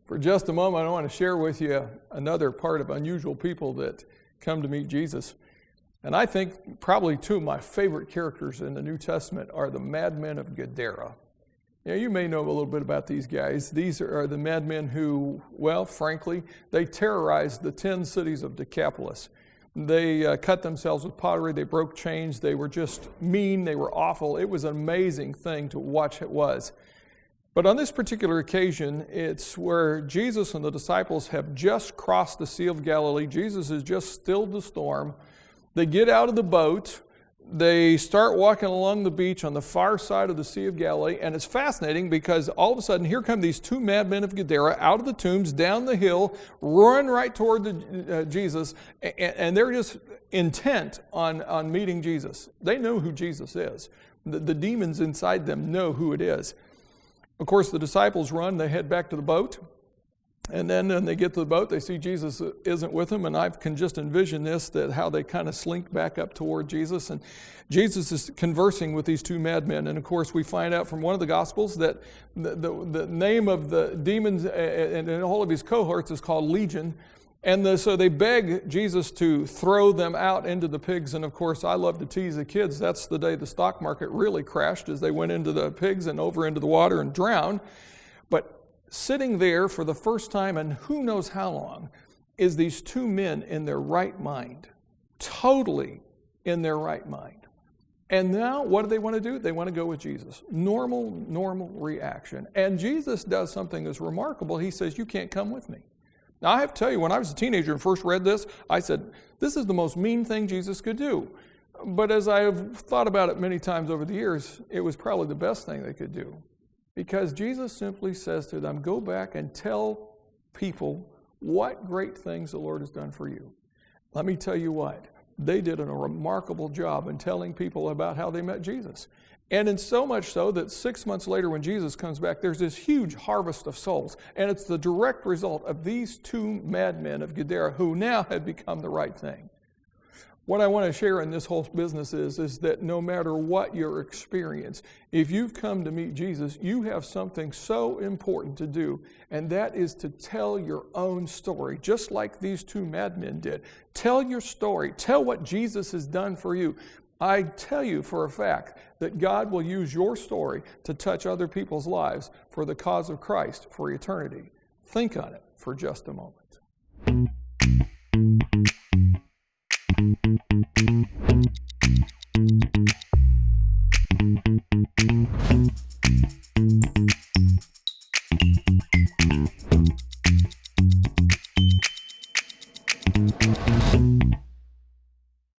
For just a moment, I want to share with you another part of unusual people that come to meet Jesus. And I think probably two of my favorite characters in the New Testament are the madmen of Gadara. You may know a little bit about these guys. These are the madmen who, well, frankly, they terrorized the 10 cities of Decapolis. They cut themselves with pottery. They broke chains. They were just mean. They were awful. It was an amazing thing to watch it was. But on this particular occasion, it's where Jesus and the disciples have just crossed the Sea of Galilee. Jesus has just stilled the storm. They get out of the boat. They start walking along the beach on the far side of the Sea of Galilee. And it's fascinating because all of a sudden, here come these two madmen of Gadara out of the tombs, down the hill, run right toward Jesus. And they're just intent on meeting Jesus. They know who Jesus is. The demons inside them know who it is. Of course, the disciples run, they head back to the boat, and then when they get to the boat, they see Jesus isn't with them, and I can just envision this, that how they kind of slink back up toward Jesus, and Jesus is conversing with these two madmen, and of course, we find out from one of the Gospels that the name of the demons and all of his cohorts is called Legion. And so they beg Jesus to throw them out into the pigs. And of course, I love to tease the kids. That's the day the stock market really crashed, as they went into the pigs and over into the water and drowned. But sitting there for the first time, and who knows how long, is these two men in their right mind. Totally in their right mind. And now, what do they want to do? They want to go with Jesus. Normal reaction. And Jesus does something that's remarkable. He says, "You can't come with me." Now, I have to tell you, when I was a teenager and first read this, I said, this is the most mean thing Jesus could do. But as I have thought about it many times over the years, it was probably the best thing they could do. Because Jesus simply says to them, go back and tell people what great things the Lord has done for you. Let me tell you what, they did a remarkable job in telling people about how they met Jesus. And in so much so that 6 months later when Jesus comes back, there's this huge harvest of souls. And it's the direct result of these two madmen of Gadara who now had become the right thing. What I want to share in this whole business is that no matter what your experience, if you've come to meet Jesus, you have something so important to do, and that is to tell your own story, just like these two madmen did. Tell your story. Tell what Jesus has done for you. I tell you for a fact that God will use your story to touch other people's lives for the cause of Christ for eternity. Think on it for just a moment.